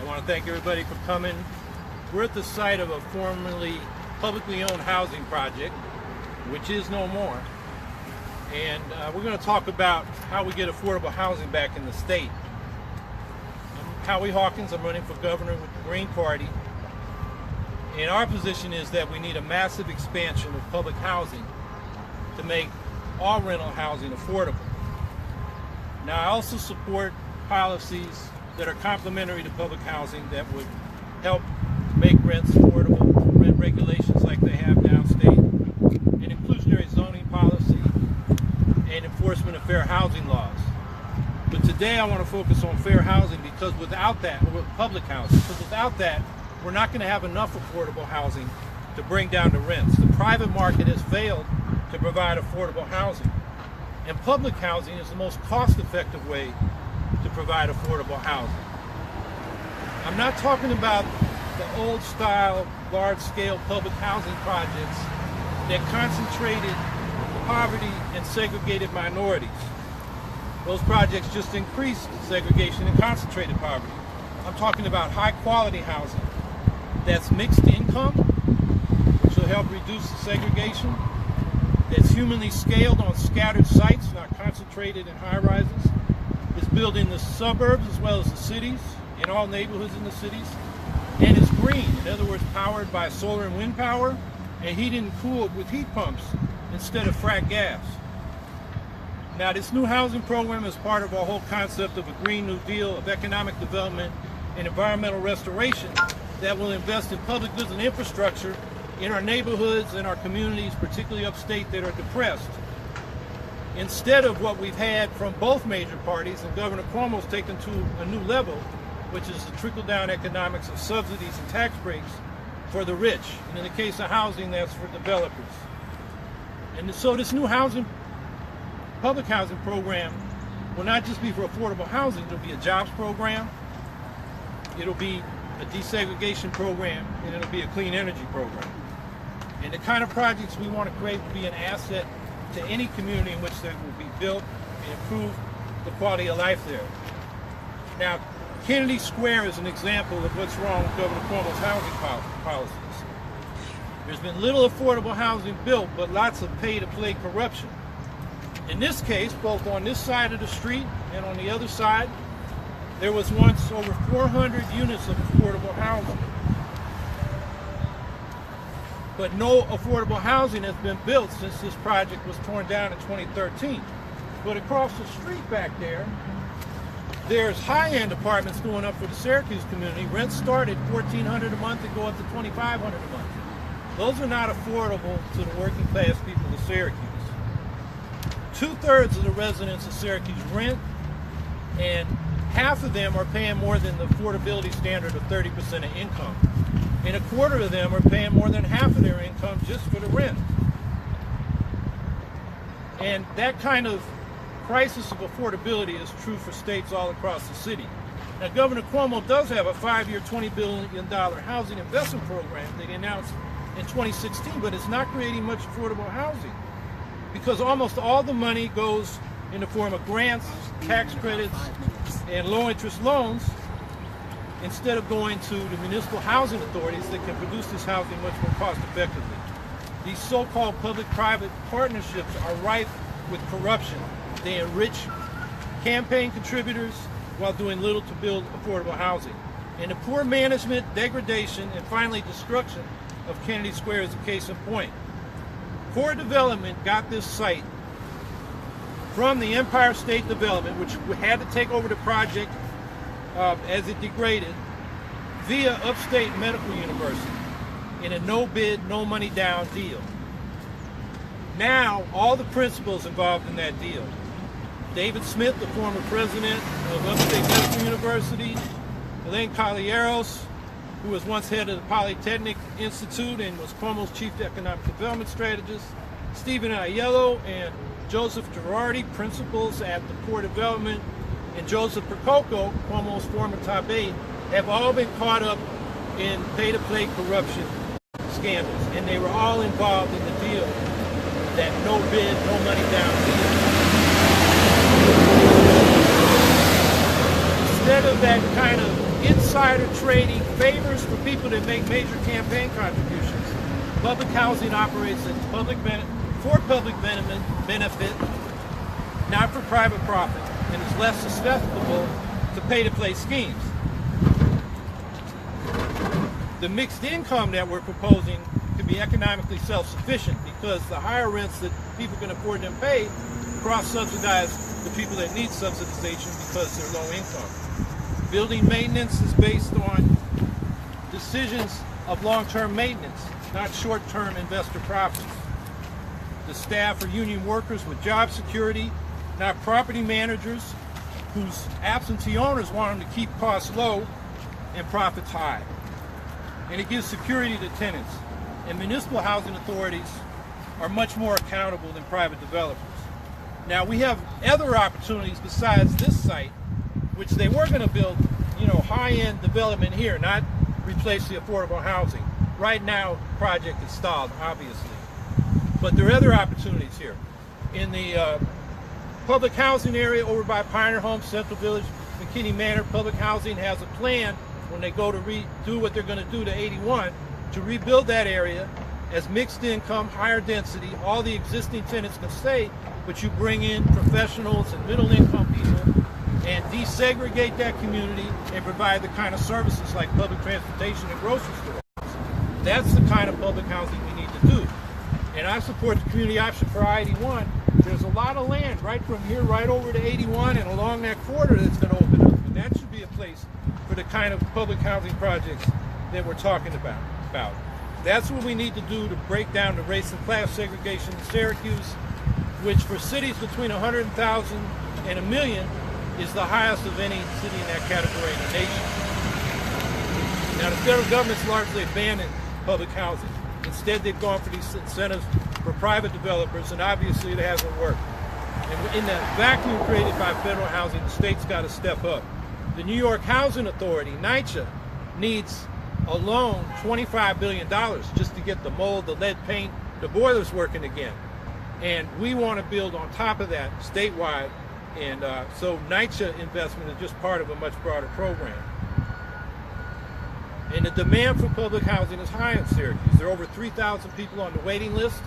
want to thank everybody for coming. We're at the site of a formerly publicly owned housing project, which is no more. And we're going to talk about how we get affordable housing back in the state. I'm Howie Hawkins. I'm running for governor with the Green Party. And our position is that we need a massive expansion of public housing to make all rental housing affordable. Now, I also support policies that are complementary to public housing that would help make rents affordable, rent regulations like they have downstate, and inclusionary zoning policy, and enforcement of fair housing laws. But today I want to focus on fair housing because without that, or public housing, because without that, we're not going to have enough affordable housing to bring down the rents. The private market has failed to provide affordable housing. And public housing is the most cost-effective way to provide affordable housing. I'm not talking about the old-style, large-scale public housing projects that concentrated poverty and segregated minorities. Those projects just increased segregation and concentrated poverty. I'm talking about high-quality housing that's mixed income, which will help reduce the segregation, that's humanly scaled on scattered sites, not concentrated in high-rises. It's built in the suburbs as well as the cities, in all neighborhoods in the cities. And it's green, in other words, powered by solar and wind power, and heated and cooled with heat pumps instead of frack gas. Now, this new housing program is part of our whole concept of a Green New Deal of economic development and environmental restoration that will invest in public goods and infrastructure in our neighborhoods and our communities, particularly upstate, that are depressed. Instead of what we've had from both major parties, and Governor Cuomo's taken to a new level, which is the trickle-down economics of subsidies and tax breaks for the rich. And in the case of housing, that's for developers. And so this new public housing program will not just be for affordable housing, it'll be a jobs program, it'll be a desegregation program, and it'll be a clean energy program. And the kind of projects we want to create will be an asset to any community in which they will be built and improve the quality of life there. Now, Kennedy Square is an example of what's wrong with Governor Cuomo's housing policies. There's been little affordable housing built, but lots of pay-to-play corruption. In this case, both on this side of the street and on the other side, there was once over 400 units of affordable housing. But no affordable housing has been built since this project was torn down in 2013. But across the street back there, there's high-end apartments going up for the Syracuse community. Rents start at $1,400 a month and go up to $2,500 a month. Those are not affordable to the working class people of Syracuse. 2/3 of the residents of Syracuse rent, and half of them are paying more than the affordability standard of 30% of income. And 1/4 of them are paying more than half of their income just for the rent. And that kind of crisis of affordability is true for states all across the city. Now, Governor Cuomo does have a 5-year, $20 billion housing investment program that he announced in 2016, but it's not creating much affordable housing because almost all the money goes in the form of grants, tax credits, and low-interest loans, instead of going to the municipal housing authorities that can produce this housing much more cost-effectively. These so-called public-private partnerships are rife with corruption. They enrich campaign contributors while doing little to build affordable housing. And the poor management, degradation, and finally destruction of Kennedy Square is a case in point. Core Development got this site from the Empire State Development, which had to take over the project as it degraded, via Upstate Medical University in a no-bid, no-money-down deal. Now, all the principals involved in that deal, David Smith, the former president of Upstate Medical University, Elaine Caballeros, who was once head of the Polytechnic Institute and was Cuomo's chief economic development strategist, Stephen Aiello and Joseph Girardi, principals at the Core Development, and Joseph Percoco, Cuomo's former top aide, have all been caught up in pay-to-play corruption scandals, and they were all involved in the deal, that no bid, no money down deal. Instead of that kind of insider trading, favors for people that make major campaign contributions. Public housing operates for public benefit, not for private profit, and is less susceptible to pay-to-play schemes. The mixed income that we're proposing can be economically self-sufficient because the higher rents that people can afford to pay cross-subsidize the people that need subsidization because they're low income. Building maintenance is based on decisions of long-term maintenance, not short-term investor profits. The staff are union workers with job security, not property managers whose absentee owners want them to keep costs low and profits high. And it gives security to tenants. And municipal housing authorities are much more accountable than private developers. Now we have other opportunities besides this site, which they were going to build, high-end development here, not replace the affordable housing. Right now, project is stalled, obviously. But there are other opportunities here. In the public housing area over by Pioneer Homes, Central Village, McKinney Manor, public housing has a plan when they go to do what they're going to do to 81 to rebuild that area as mixed income, higher density. All the existing tenants can stay, but you bring in professionals and middle income people and desegregate that community and provide the kind of services like public transportation and grocery stores. That's the kind of public housing we need to do. And I support the community option for I-81. There's a lot of land right from here right over to 81 and along that corridor that's going to open up. And that should be a place for the kind of public housing projects that we're talking about. That's what we need to do to break down the race and class segregation in Syracuse, which for cities between 100,000 and 1 million is the highest of any city in that category in the nation. Now the federal government's largely abandoned public housing. Instead, they've gone for these incentives for private developers, and obviously it hasn't worked. And in that vacuum created by federal housing, the state's got to step up. The New York Housing Authority, NYCHA, needs alone $25 billion just to get the mold, the lead paint, the boilers working again. And we want to build on top of that statewide, and so NYCHA investment is just part of a much broader program. And the demand for public housing is high in Syracuse. There are over 3,000 people on the waiting list,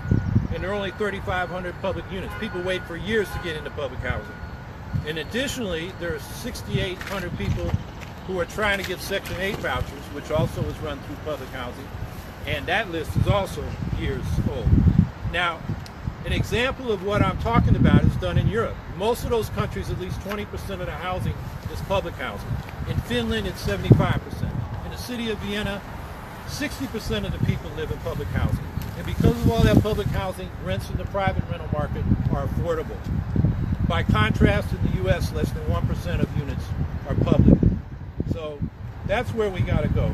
and there are only 3,500 public units. People wait for years to get into public housing. And additionally, there are 6,800 people who are trying to get Section 8 vouchers, which also is run through public housing. And that list is also years old. Now, an example of what I'm talking about is done in Europe. Most of those countries, at least 20% of the housing is public housing. In Finland, it's 75%. In the city of Vienna, 60% of the people live in public housing. And because of all that public housing, rents in the private rental market are affordable. By contrast, in the U.S., less than 1% of units are public. So that's where we got to go.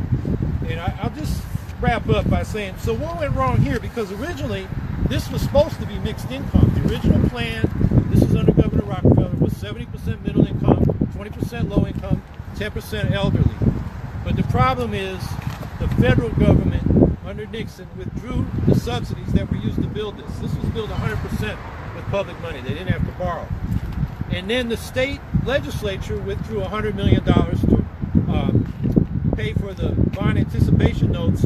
And I'll just wrap up by saying, so what went wrong here? Because originally, this was supposed to be mixed income. The original plan, this is under Governor Rockefeller, was 70% middle income, 20% low income, 10% elderly. But the problem is the federal government under Nixon withdrew the subsidies that were used to build this. This was built 100% with public money. They didn't have to borrow. And then the state legislature withdrew $100 million to pay for the bond anticipation notes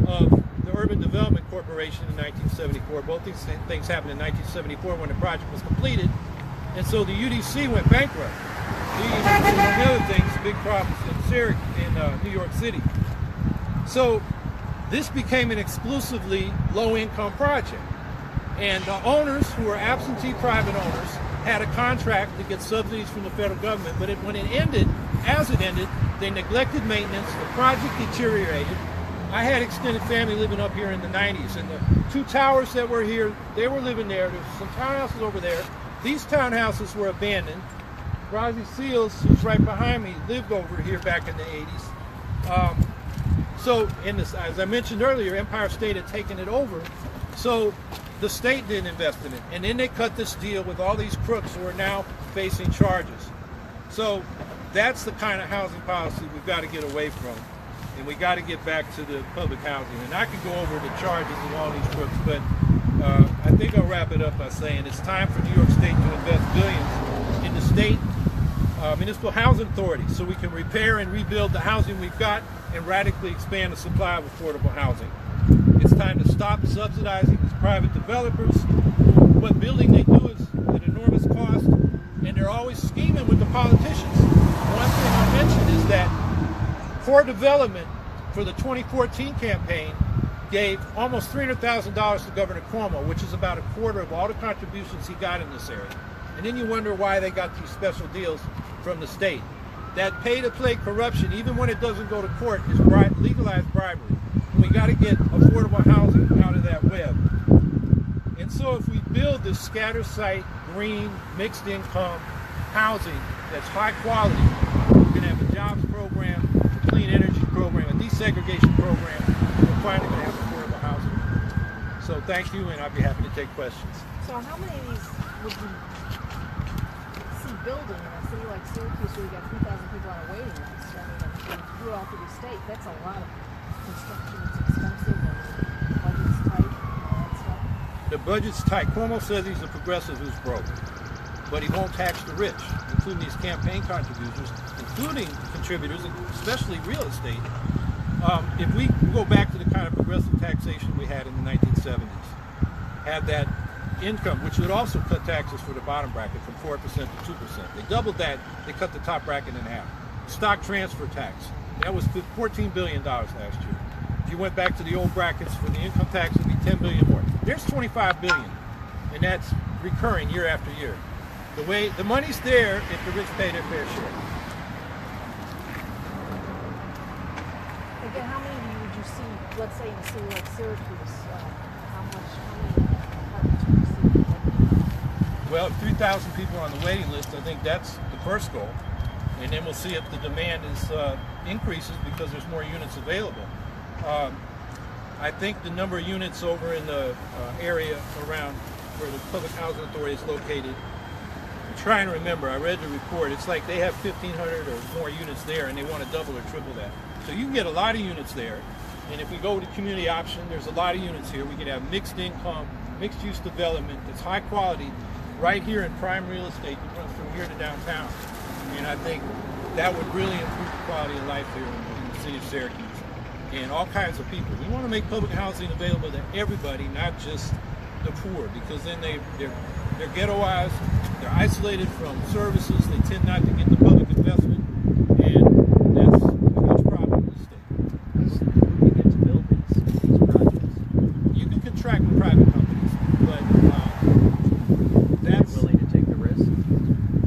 of the Urban Development Corporation in 1974. Both these things happened in 1974 when the project was completed. And so the UDC went bankrupt. Among other things, big problems in New York City. So this became an exclusively low-income project. And the owners, who were absentee private owners, had a contract to get subsidies from the federal government. But when it ended, as it ended, they neglected maintenance, the project deteriorated. I had extended family living up here in the 90s, and the two towers that were here, they were living there. There's some townhouses over there. These townhouses were abandoned. Rosie Seals, who's right behind me, lived over here back in the 80s. So, as I mentioned earlier, Empire State had taken it over. So the state didn't invest in it. And then they cut this deal with all these crooks who are now facing charges. So that's the kind of housing policy we've got to get away from. And we got to get back to the public housing. And I could go over the charges of all these crooks, but I think I'll wrap it up by saying it's time for New York State to invest billions in the state municipal housing authorities so we can repair and rebuild the housing we've got and radically expand the supply of affordable housing. It's time to stop subsidizing these private developers. What building they do is at enormous cost, and they're always scheming with the politicians. One thing I'll mention is that Core Development for the 2014 campaign gave almost $300,000 to Governor Cuomo, which is about a quarter of all the contributions he got in this area. And then you wonder why they got these special deals from the state. That pay-to-play corruption, even when it doesn't go to court, is legalized bribery. And we got to get affordable housing out of that web. And so if we build this scatter site, green, mixed income housing that's high quality, we're going to have a jobs program, a clean energy program, a desegregation program. We're finally going to have affordable housing. So thank you, and I'll be happy to take questions. So how many of these would you see building in a city like Syracuse where you got 3,000 people on a waiting list? I mean, if you do it all through the state, that's a lot of construction. It's expensive and budget's tight and all that stuff. The budget's tight. Cuomo says he's a progressive who's broke, but he won't tax the rich, including these campaign contributors, including contributors, especially real estate. If we go back to the kind of progressive taxation we had in the 1970s, had that income, which would also cut taxes for the bottom bracket from 4% to 2%. They doubled that, they cut the top bracket in half. Stock transfer tax, that was $14 billion last year. If you went back to the old brackets for the income tax, it would be $10 billion more. There's $25 billion, and that's recurring year after year. The money's there if the rich pay their fair share. Again, how many of you would you see, let's say in a city like Syracuse, how many apartments would you see? Well, 3,000 people on the waiting list, I think that's the first goal. And then we'll see if the demand increases because there's more units available. I think the number of units over in the area around where the Public Housing Authority is located, I'm trying to remember, I read the report, it's like they have 1,500 or more units there and they want to double or triple that. So you can get a lot of units there. And if we go to community option, there's a lot of units here. We can have mixed income, mixed use development that's high quality right here in prime real estate that runs from here to downtown. And I think that would really improve the quality of life here in the city of Syracuse and all kinds of people. We want to make public housing available to everybody, not just the poor, because then they're ghettoized, they're isolated from services, they tend not to get the public investment, and that's a huge problem in the state. Who do you get to build these projects? You can contract with private companies, but that's... Are you willing to take the risk?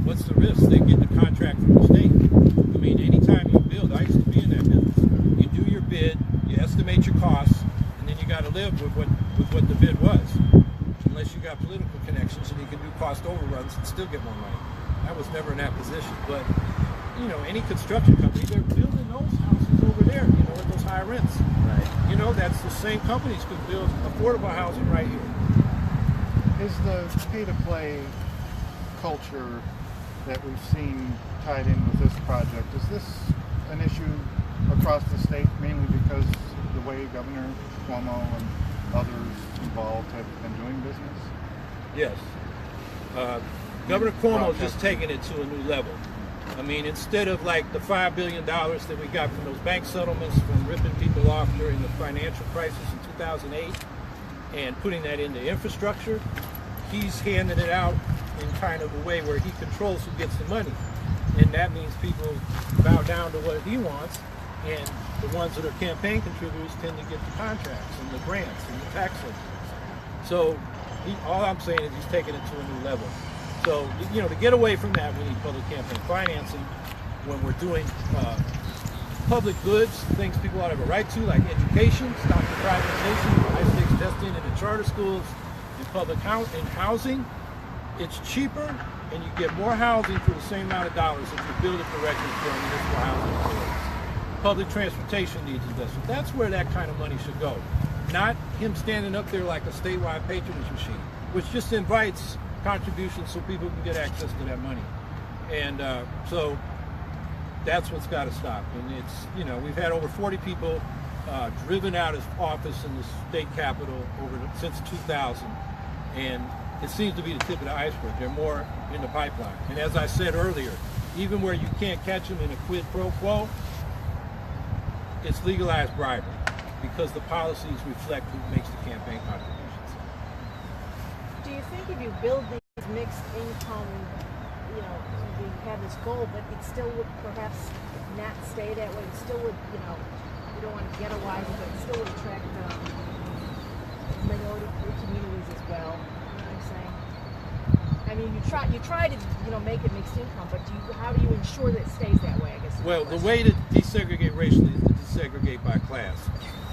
What's the risk? They get the contract from the state. I mean, anytime you build, I used to be in that business. You do your bid, you estimate your costs, and then you got to live with what the bid was. Unless you got political connections and you can do cost overruns and still get more money. I was never in that position. But, you know, any construction company, they're building those houses over there, you know, at those high rents. Right. You know, that's the same companies could build affordable housing right here. Is the pay-to-play culture that we've seen tied in with this project, is this an issue across the state mainly because of the way Governor Cuomo and others involved have been doing business? Yes. Governor Cuomo's just taking it to a new level. I mean, instead of like the $5 billion that we got from those bank settlements from ripping people off during the financial crisis in 2008 and putting that into infrastructure, he's handing it out in kind of a way where he controls who gets the money. And that means people bow down to what he wants, and the ones that are campaign contributors tend to get the contracts and the grants and the tax incentives. So all I'm saying is he's taking it to a new level. So, you know, to get away from that, we need public campaign financing when we're doing public goods, things people ought to have a right to, like education, stop the privatization, high-stakes testing in the charter schools, in public housing. It's cheaper, and you get more housing for the same amount of dollars if you build it directly from municipal housing authorities. Public transportation needs investment. That's where that kind of money should go. Not him standing up there like a statewide patronage machine, which just invites contributions so people can get access to that money. And so that's what's got to stop. And it's, you know, we've had over 40 people driven out of office in the state capitol since 2000. And it seems to be the tip of the iceberg. There are more in the pipeline. And as I said earlier, even where you can't catch them in a quid pro quo, it's legalized bribery because the policies reflect who makes the campaign contributions. Do you think if you build these mixed income, you know, you have this goal, but it still would perhaps not stay that way? It still would, you know, you don't want to ghettoize it, but it still would attract minority communities as well. You know what I'm saying? I mean, you try to, you know, make it mixed income, but how do you ensure that it stays that way? I guess. Well, the way to desegregate racially is to desegregate by class.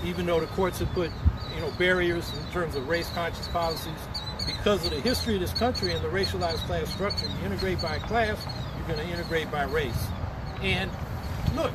Even though the courts have put, you know, barriers in terms of race-conscious policies, because of the history of this country and the racialized class structure, you integrate by class, you're going to integrate by race. And look,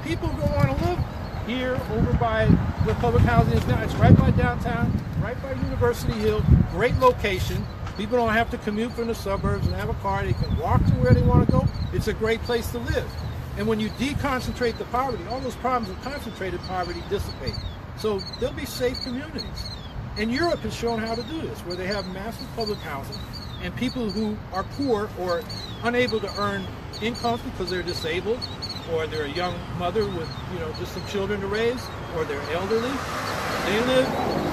people don't want to live here over by where public housing is now. It's right by downtown, right by University Hill, great location. People don't have to commute from the suburbs and have a car. They can walk to where they want to go. It's a great place to live. And when you deconcentrate the poverty, all those problems of concentrated poverty dissipate. So there'll be safe communities. And Europe has shown how to do this, where they have massive public housing, and people who are poor or unable to earn incomes because they're disabled, or they're a young mother with, you know, just some children to raise, or they're elderly, they live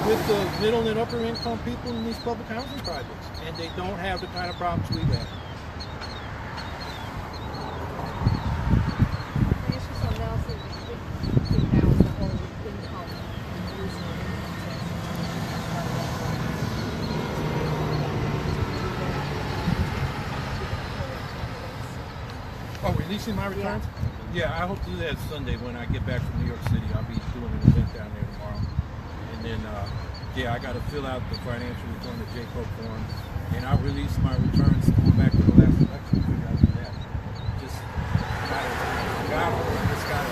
with the middle and upper income people in these public housing projects, and they don't have the kind of problems we've had. Oh, releasing my returns? Yeah, I hope to do that Sunday when I get back from New York City. I'll be doing an event down there tomorrow. And then, yeah, I got to fill out the financial return, the J-Code form, and I'll release my returns going back to the last election. I figure I'll do that. Just got to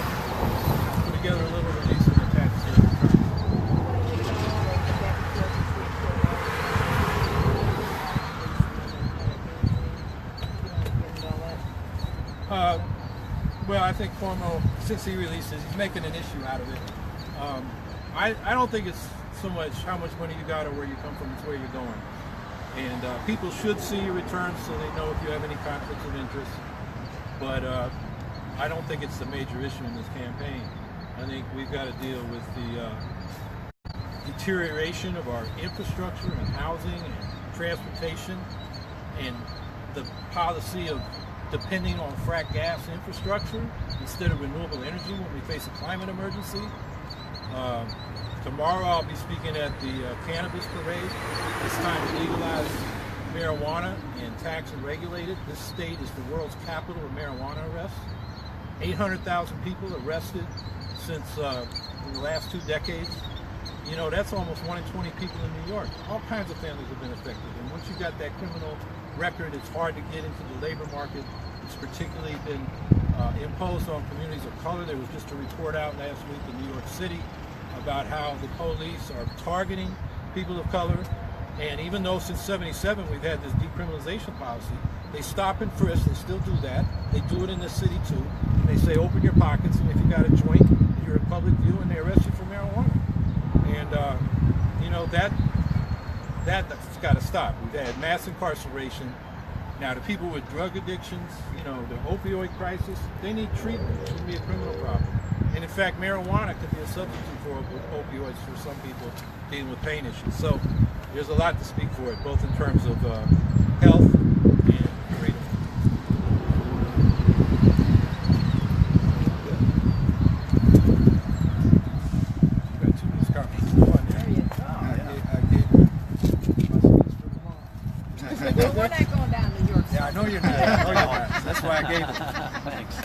put together a little release and attach to the returns. Well, I think Cuomo, since he releases, he's making an issue out of it. I don't think it's so much how much money you got or where you come from, it's where you're going. And people should see your returns so they know if you have any conflicts of interest. But I don't think it's the major issue in this campaign. I think we've got to deal with the deterioration of our infrastructure and housing and transportation, and the policy of depending on frack gas infrastructure instead of renewable energy when we face a climate emergency. Tomorrow I'll be speaking at the cannabis parade. It's time to legalize marijuana and tax and regulate it. This state is the world's capital of marijuana arrests. 800,000 people arrested since in the last 2 decades. You know, that's almost 1 in 20 people in New York. All kinds of families have been affected. And once you've got that criminal record, it's hard to get into the labor market. It's particularly been imposed on communities of color. There was just a report out last week in New York City about how the police are targeting people of color. And even though since '77 we've had this decriminalization policy, they stop and frisk. They still do that. They do it in this city too. And they say, open your pockets, and if you got a joint, you're in public view, and they arrest you for marijuana. And you know, that's got to stop. We've had mass incarceration. Now, the people with drug addictions, you know, the opioid crisis, they need treatment. It shouldn't be a criminal problem. And in fact, marijuana could be a substitute for opioids for some people dealing with pain issues. So there's a lot to speak for it, both in terms of health and freedom. Got 2 minutes copies. There you go. I gave We're not going down to New York. Yeah, I know you're not. I know you're not. That's why I gave it. Thanks.